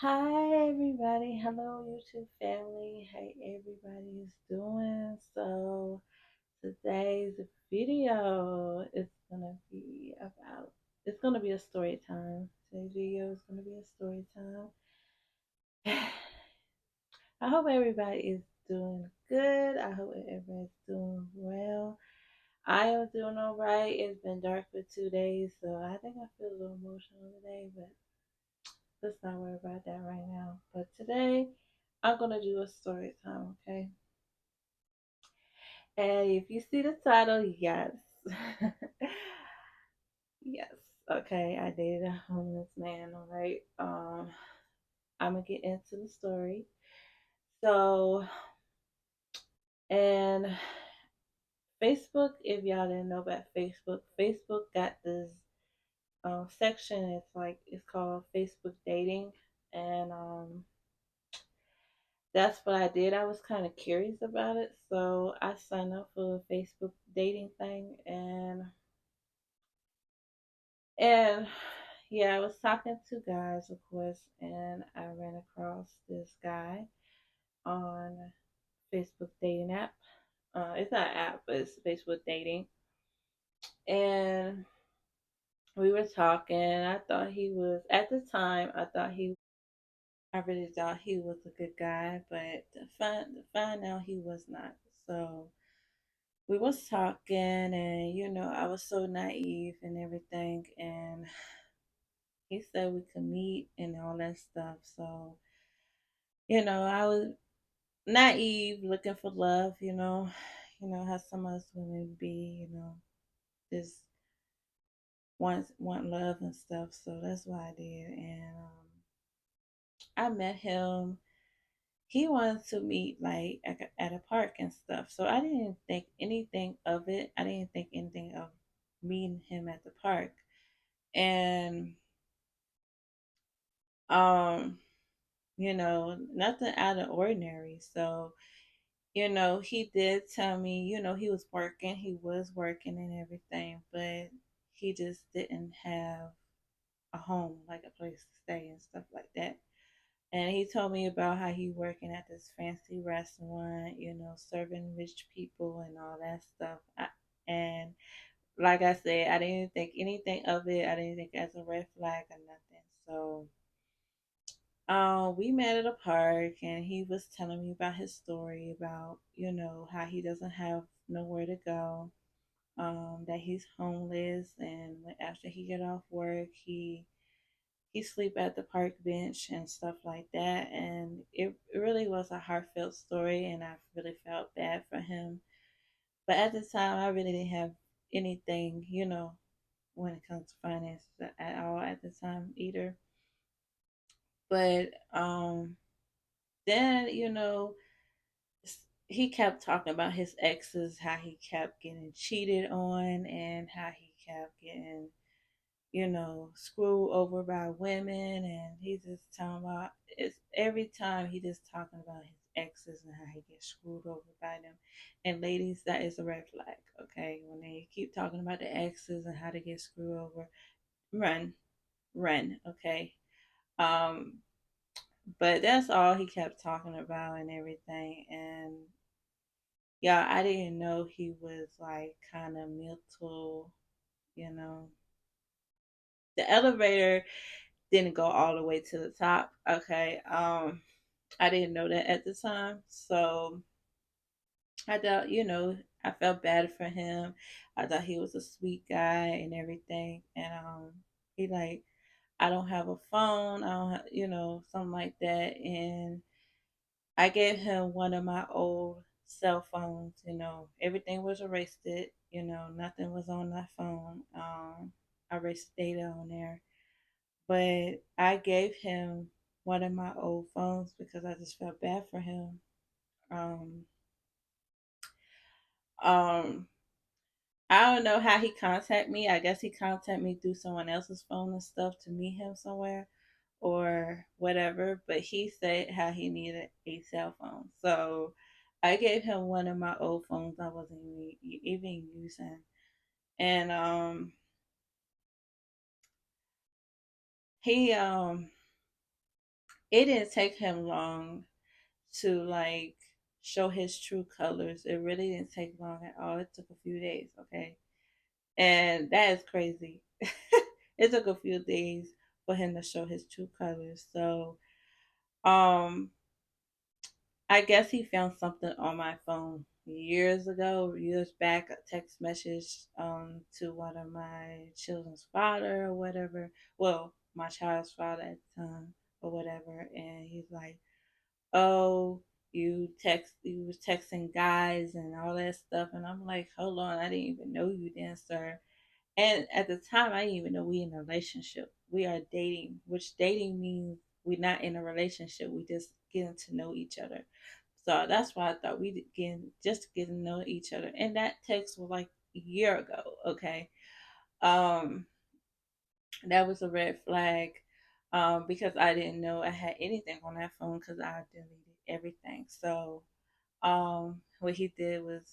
Hi everybody, hello YouTube family. Hey everybody is doing. So today's video is gonna be about a story time. Today's video is gonna be a story time. I hope everybody is doing good. I hope everybody's doing well. I am doing all right. It's been dark for 2 days, so I think I feel a little emotional today, but let's not worry about that right now. But today, I'm gonna do a story time, okay? And if you see the title, yes, yes, okay. I dated a homeless man. All right. I'm gonna get into the story. So, and Facebook, if y'all didn't know about Facebook, Facebook got this section. It's called Facebook dating, and that's what I did. I was kind of curious about it, so I signed up for the Facebook dating thing, and yeah, I was talking to guys, of course, and I ran across this guy on Facebook dating app. It's not an app, but it's Facebook dating, and we were talking. I thought he was at the time. I really thought he was a good guy, but to find out he was not. So we was talking, and I was so naive and everything, and he said we could meet and all that stuff. So I was naive, looking for love. How some of us women be, just want love and stuff. So that's what I did, and I met him. He wanted to meet like at a park and stuff. So I didn't think anything of it. I didn't think anything of meeting him at the park. And um, nothing out of ordinary. So, he did tell me, he was working and everything, but he just didn't have a home, like a place to stay and stuff like that. And he told me about how he working at this fancy restaurant, serving rich people and all that stuff. And like I said, I didn't think anything of it. I didn't think it as a red flag or nothing. So we met at a park, and he was telling me about his story about, how he doesn't have nowhere to go, that he's homeless, and after he get off work, he sleep at the park bench and stuff like that. And it really was a heartfelt story, and I really felt bad for him. But at the time, I really didn't have anything, when it comes to finances at all at the time either. But then, he kept talking about his exes, how he kept getting cheated on, and how he kept getting, screwed over by women. And he's just talking about it's every time he just talking about his exes and how he gets screwed over by them. And ladies, that is a red flag, okay? When they keep talking about the exes and how they get screwed over, run, run, okay? Um, but that's all he kept talking about and everything. And yeah, I didn't know he was like kind of mental, you know. The elevator didn't go all the way to the top. Okay. I didn't know that at the time. So I thought, I felt bad for him. I thought he was a sweet guy and everything. And he like, I don't have a phone. I don't have, something like that. And I gave him one of my old cell phones. Everything was erased. Nothing was on that phone. I erased data on there. But I gave him one of my old phones because I just felt bad for him. Um, um, I don't know how he contacted me. I guess he contacted me through someone else's phone and stuff to meet him somewhere or whatever. But he said how he needed a cell phone. So I gave him one of my old phones I wasn't even using. And he it didn't take him long to like show his true colors. It really didn't take long at all. It took a few days, okay? And that is crazy. It took a few days for him to show his true colors. So, um, I guess he found something on my phone years ago, years back, a text message to one of my children's father or whatever. Well, my child's father at the time or whatever, and he's like, "Oh, you was texting guys and all that stuff," and I'm like, "Hold on, I didn't even know you then, sir." And at the time, I didn't even know we in a relationship. We are dating, which dating means we're not in a relationship. We just getting to know each other. So that's why I thought we getting just getting to know each other. And that text was like a year ago. Okay, um, that was a red flag, because I didn't know I had anything on that phone because I deleted everything. So what he did was,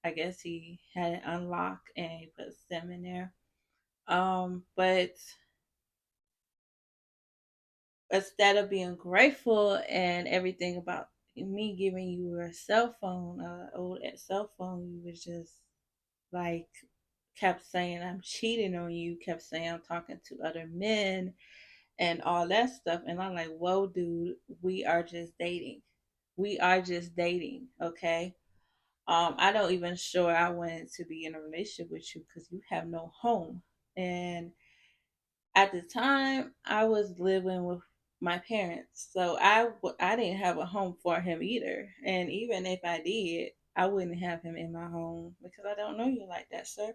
I guess he had it unlocked and he put SIM in there. But instead of being grateful and everything about me giving you a cell phone, old cell phone, you was just like kept saying I'm cheating on you, kept saying I'm talking to other men and all that stuff. And I'm like, whoa, dude, we are just dating. We are just dating, okay? I don't even sure I wanted to be in a relationship with you because you have no home. And at the time, I was living with my parents, so I didn't have a home for him either. And even if I did, I wouldn't have him in my home because I don't know you like that, sir.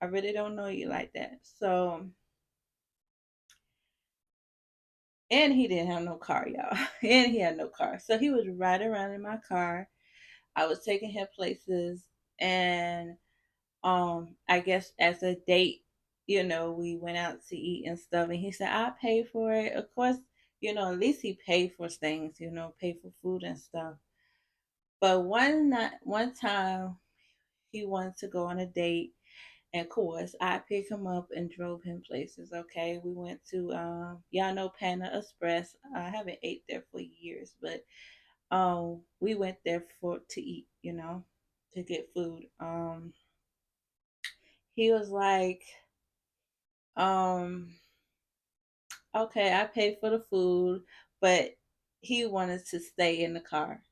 I really don't know you like that. So, and he didn't have no car, y'all. And he had no car. So he was riding around in my car. I was taking him places, and I guess as a date, we went out to eat and stuff, and he said I pay for it. Of course, at least he paid for things, pay for food and stuff. But one time he wanted to go on a date, and of course I picked him up and drove him places. Okay, we went to y'all know Panda Express. I haven't ate there for years, but we went there for to eat, to get food. He was like, um okay, I paid for the food, but he wanted to stay in the car.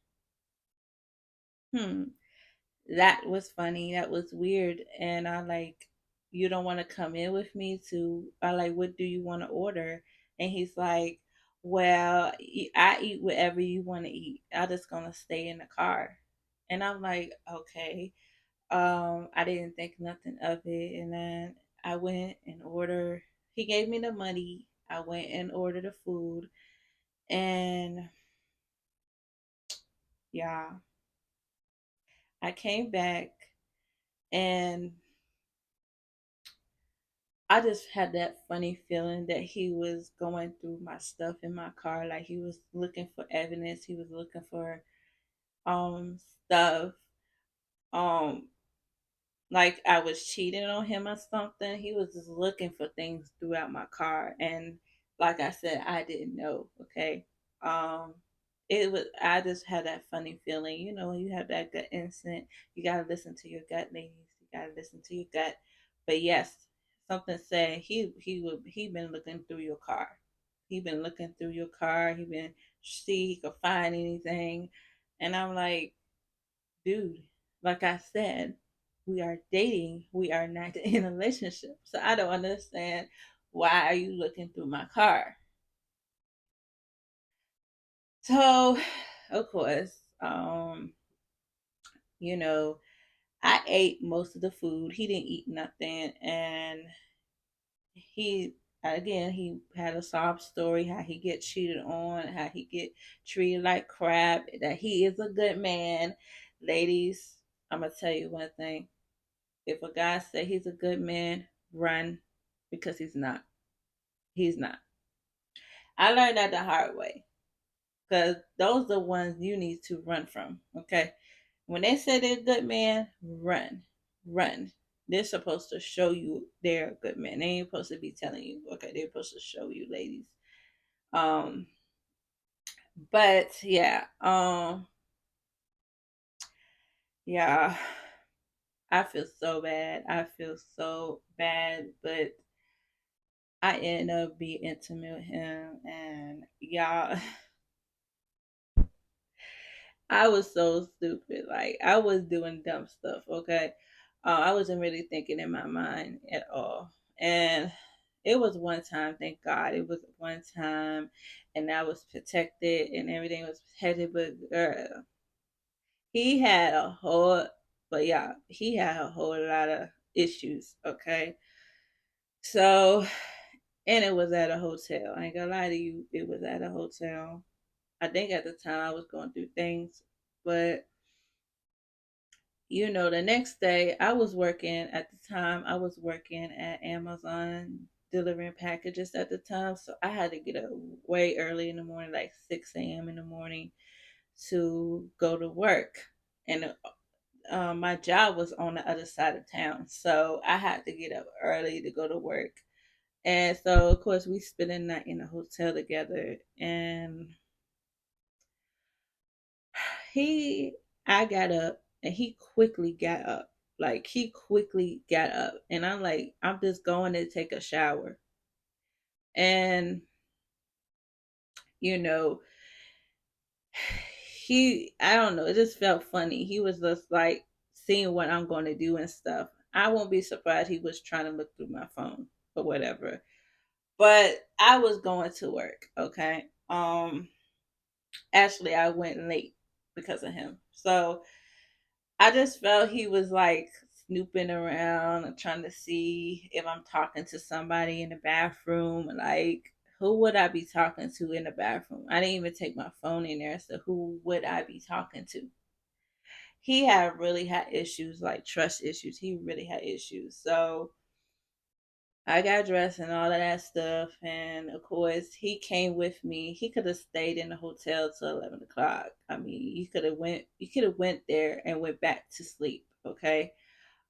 Hmm. That was funny. That was weird. And I like, you don't want to come in with me I like, what do you want to order? And he's like, well, I eat whatever you want to eat. I'm just going to stay in the car. And I'm like, okay. I didn't think nothing of it. And then I went and ordered, he gave me the money. I went and ordered the food. And yeah, I came back and I just had that funny feeling that he was going through my stuff in my car. Like he was looking for evidence. He was looking for stuff. Um like I was cheating on him or something. He was just looking for things throughout my car, and like I said, I didn't know. Okay, um, it was. I just had that funny feeling. When you have that gut instinct, you gotta listen to your gut, ladies. You gotta listen to your gut. But yes, something said he been looking through your car. He been looking through your car. He been see he could find anything, and I'm like, dude, like I said, we are dating. We are not in a relationship. So I don't understand why are you looking through my car? So, of course, you know, I ate most of the food. He didn't eat nothing, and he he had a sob story how he get cheated on, how he get treated like crap, that he is a good man. Ladies, I'm gonna tell you one thing. If a guy say he's a good man, run, because he's not. He's not. I learned that the hard way, because those are the ones you need to run from. Okay, when they say they're a good man, run, run. They're supposed to show you they're a good man. They ain't supposed to be telling you. Okay, they're supposed to show you, ladies. Um, But yeah, yeah, I feel so bad. I feel so bad, but I end up being intimate with him, and y'all, I was so stupid. Like I was doing dumb stuff. Okay, I wasn't really thinking in my mind at all, and it was one time. Thank God, it was one time, and I was protected, and everything was protected. But girl, he had a whole, but yeah, he had a whole lot of issues. Okay, so and it was at a hotel. I ain't gonna lie to you, it was at a hotel. I think at the time I was going through things, but the next day I was working at the time, I was working at Amazon delivering packages at the time. So I had to get up way early in the morning, like 6 a.m. in the morning to go to work. And my job was on the other side of town. So I had to get up early to go to work. And so, of course, we spent the night in a hotel together. And he I got up and he quickly got up. Like he quickly got up and I'm like, I'm just going to take a shower. And you know, I don't know, it just felt funny. He was just like seeing what I'm going to do and stuff. I won't be surprised he was trying to look through my phone or whatever. But I was going to work, okay? Actually I went late because of him. So I just felt he was like snooping around and trying to see if I'm talking to somebody in the bathroom. Like, who would I be talking to in the bathroom? I didn't even take my phone in there, so who would I be talking to? He had really had issues, like trust issues. He really had issues. So I got dressed and all of that stuff, and of course he came with me. He could have stayed in the hotel till 11 o'clock. I mean, you could have went there and went back to sleep. Okay,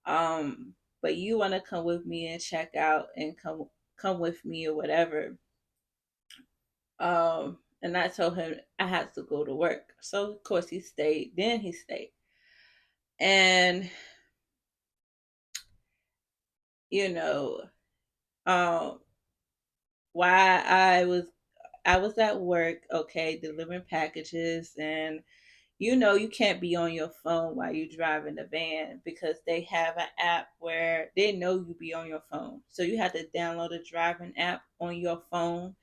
but you want to come with me and check out and come with me or whatever. And I told him I had to go to work, so of course he stayed. Then he stayed, and you know, um, why I was at work, okay, delivering packages, and you can't be on your phone while you're driving the van because they have an app where they know you be on your phone. So you have to download a driving app on your phone.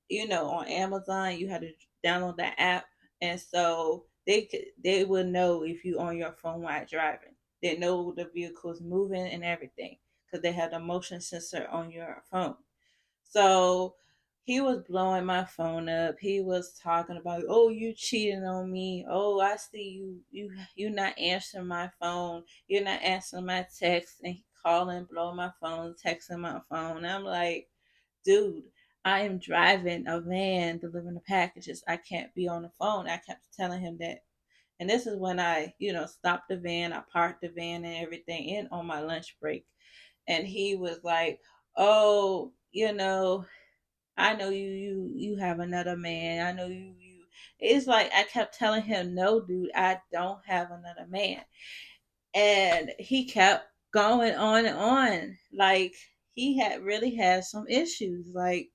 On Amazon, you have to download that app, and so they will know if you on your phone while driving. They know the vehicle's moving and everything because they have the motion sensor on your phone. So he was blowing my phone up. He was talking about, oh, you cheating on me. Oh, I see you not answering my phone. You're not answering my text. And he calling, blowing my phone, texting my phone. And I'm like, dude, I am driving a van delivering the packages. I can't be on the phone. I kept telling him that. And this is when I, stopped the van. I parked the van and everything in on my lunch break. And he was like, oh, I know you have another man. I know you. It's like I kept telling him, no, dude, I don't have another man. And he kept going on and on. Like he had really had some issues. Like,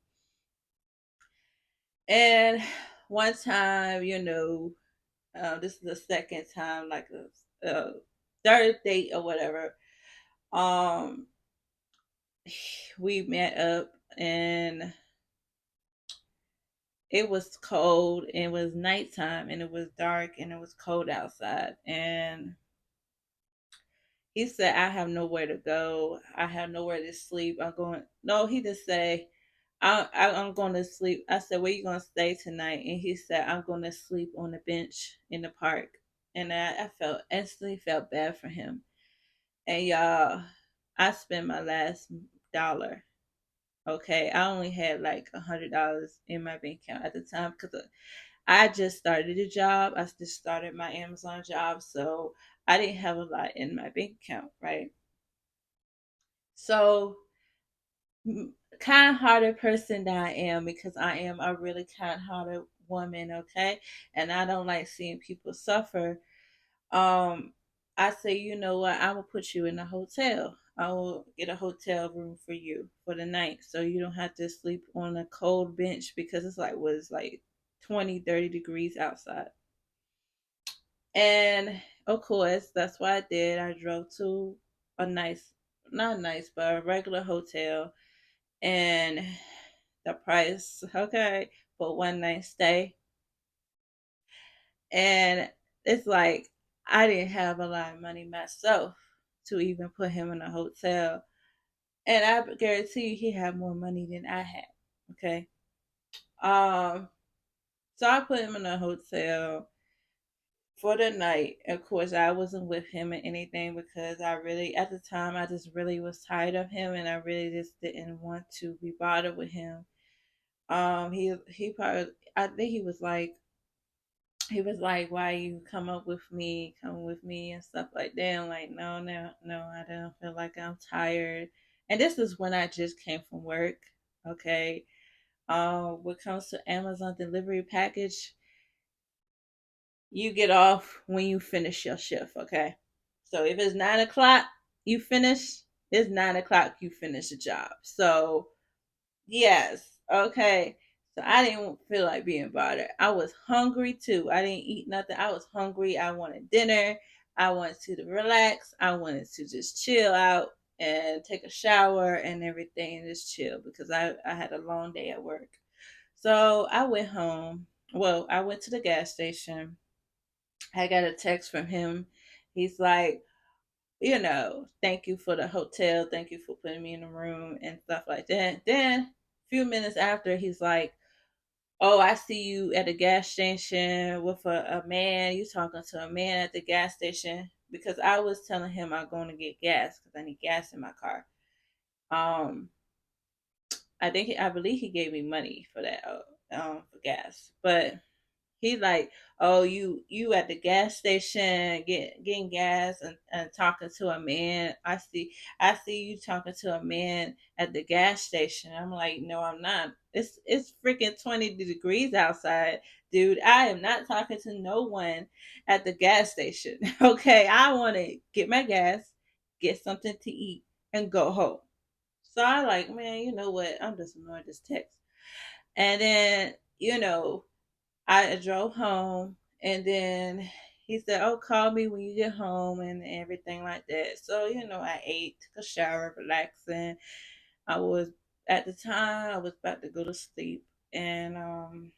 and one time, this is the second time, like a third date or whatever. Um, we met up and it was cold and it was nighttime and it was dark and it was cold outside. And he said, I have nowhere to go. I have nowhere to sleep. I'm going, no, he just say, I'm going to sleep. I said, where you going to stay tonight? And he said, I'm going to sleep on the bench in the park. And I instantly felt bad for him. And y'all, I spent my last dollar. Okay, I only had like $100 in my bank account at the time because I just started a job. I just started my Amazon job, so I didn't have a lot in my bank account, right? So, kind-hearted person that I am, because I am a really kind-hearted woman, okay? And I don't like seeing people suffer. um I say, you know what, I will put you in a hotel. I will get a hotel room for you for the night, so you don't have to sleep on a cold bench because it's like was like 20, 30 degrees outside. And of course, that's what I did. I drove to a nice, not nice, but a regular hotel. And the price, okay, for one night stay. And it's like I didn't have a lot of money myself to even put him in a hotel. And I guarantee you he had more money than I had. Okay. Um, so I put him in a hotel for the night. Of course, I wasn't with him or anything because I really, at the time, I just really was tired of him, and I really just didn't want to be bothered with him. He probably, I think he was like, "Why you come with me, and stuff like that." I'm like, no, no, no, I don't feel like I'm tired. And this is when I just came from work. Okay. When it comes to Amazon delivery package, you get off when you finish your shift, okay? So if it's 9 o'clock, you finish, it's 9 o'clock, you finish the job. So, yes, okay. So I didn't feel like being bothered. I was hungry too. I didn't eat nothing. I was hungry. I wanted dinner. I wanted to relax. I wanted to just chill out and take a shower and everything and just chill because I had a long day at work. So I went home. Well, I went to the gas station. I got a text from him. He's like, thank you for the hotel. Thank you for putting me in the room and stuff like that. Then, a few minutes after, he's like, oh, I see you at the gas station with a man. You talking to a man at the gas station because I was telling him I'm going to get gas because I need gas in my car. Um, I believe he gave me money for that, for gas, but he like, oh, you at the gas station getting gas and talking to a man. I see you talking to a man at the gas station. I'm like, no, I'm not. It's freaking 20 degrees outside, dude. I am not talking to no one at the gas station. Okay, I want to get my gas, get something to eat, and go home. So I like, man, you know what? I'm just ignoring this text. And then, I drove home, and then he said, "Oh, call me when you get home," and everything like that. So, I ate, took a shower, relaxing. I was At the time I was about to go to sleep, and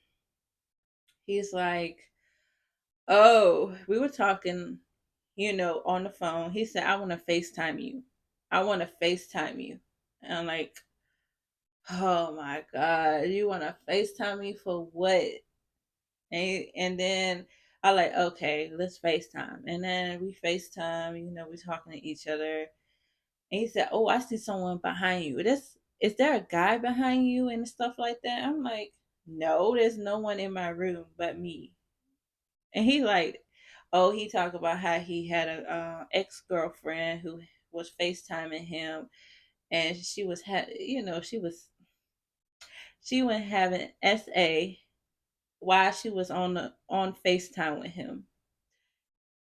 he's like, "Oh, we were talking, on the phone." He said, "I want to FaceTime you. I want to FaceTime you." And I'm like, "Oh my God, you want to FaceTime me for what?" And then I like, okay, let's FaceTime. And then we FaceTime, we talking to each other. And he said, oh, I see someone behind you. Is there a guy behind you and stuff like that? I'm like, no, there's no one in my room but me. And he like, oh, he talked about how he had a ex-girlfriend who was FaceTiming him, and she was having SA while she was on FaceTime with him.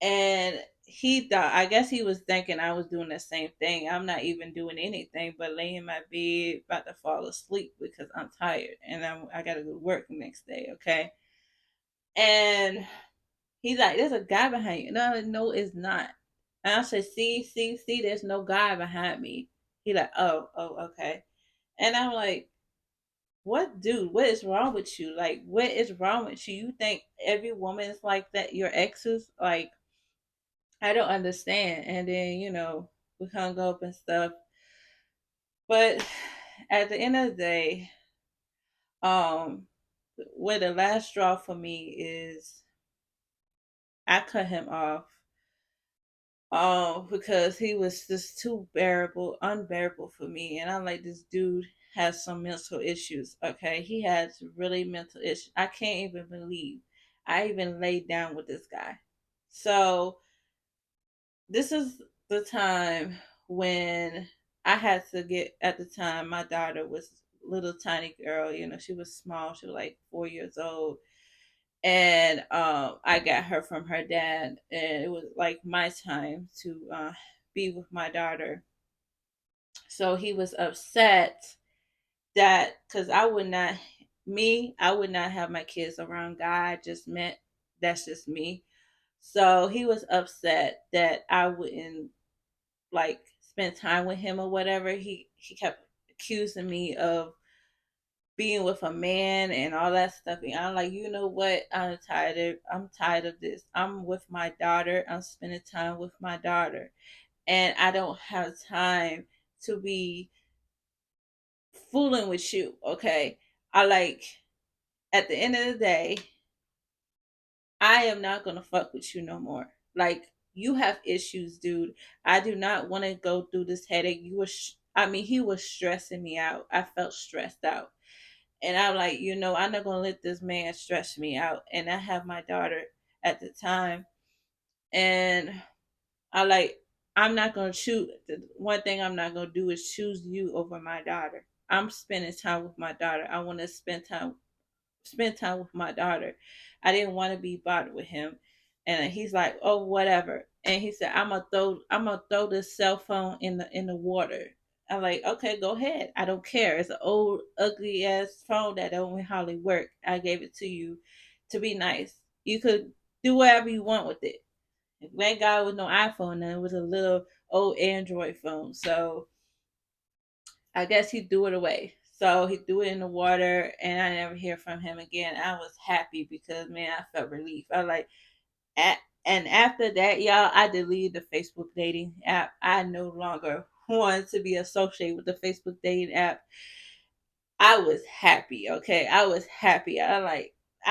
And he thought, I guess he was thinking I was doing the same thing. I'm not even doing anything but laying in my bed about to fall asleep because I'm tired and I gotta go to work the next day, okay? And he's like, there's a guy behind you. No, no, it's not. And I said, see, there's no guy behind me. He like, oh, okay. And I'm like, what, dude, what is wrong with you? Like, what is wrong with you? You think every woman is like that? Your exes? Like, I don't understand. And then, we hung up and stuff. But at the end of the day, um, where the last straw for me is I cut him off. Because he was just too unbearable for me. And I'm like, this dude has some mental issues. Okay. He has really mental issues. I can't even believe I even laid down with this guy. So this is the time when I had to get, at the time my daughter was a little tiny girl, she was small, she was like 4 years old. And I got her from her dad, and it was like my time to be with my daughter. So he was upset that because I would not have my kids around guy I just met. That's just me. So he was upset that I wouldn't like spend time with him or whatever. He kept accusing me of being with a man and all that stuff. And I'm like, you know what? I'm tired of this. I'm with my daughter. I'm spending time with my daughter. And I don't have time to be fooling with you. Okay. I like at the end of the day, I am not gonna fuck with you no more. Like you have issues, dude. I do not want to go through this headache. I mean, he was stressing me out. I felt stressed out. And I'm like, I'm not gonna let this man stress me out. And I have my daughter at the time, and I like, I'm not gonna choose. The one thing I'm not gonna do is choose you over my daughter. I'm spending time with my daughter. I want to spend time with my daughter. I didn't want to be bothered with him. And he's like, oh, whatever. And he said, I'm gonna throw this cell phone in the water. I'm like, okay, go ahead. I don't care. It's an old, ugly ass phone that don't hardly work. I gave it to you to be nice. You could do whatever you want with it. That guy was no iPhone, and it was a little old Android phone. So I guess he threw it away. So he threw it in the water, and I never hear from him again. I was happy because man, I felt relief. I like, at, and after that, y'all, I deleted the Facebook dating app. I no longer wanted to be associated with the Facebook dating app. I was happy. Okay, I was happy. I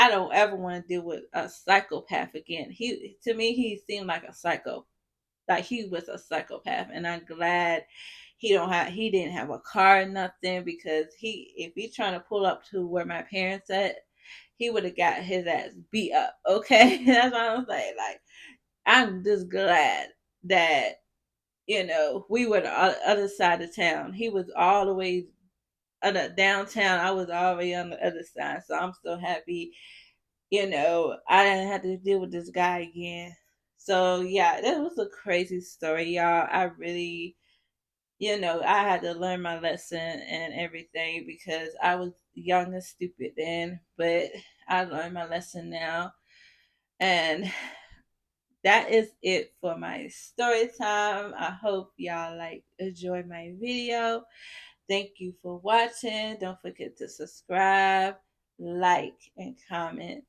don't ever want to deal with a psychopath again. He to me he seemed like a psycho, like he was a psychopath, and I'm glad he didn't have a car or nothing, because he if he's trying to pull up to where my parents at, he would have got his ass beat up. Okay, that's what I'm saying. Like I'm just glad that we were the other side of town. He was all the way downtown. I was already on the other side, so I'm so happy. I didn't have to deal with this guy again. So yeah, that was a crazy story, y'all. I really, I had to learn my lesson and everything because I was young and stupid then, but I learned my lesson now. And that is it for my story time. I hope y'all enjoy my video. Thank you for watching. Don't forget to subscribe, like, and comment.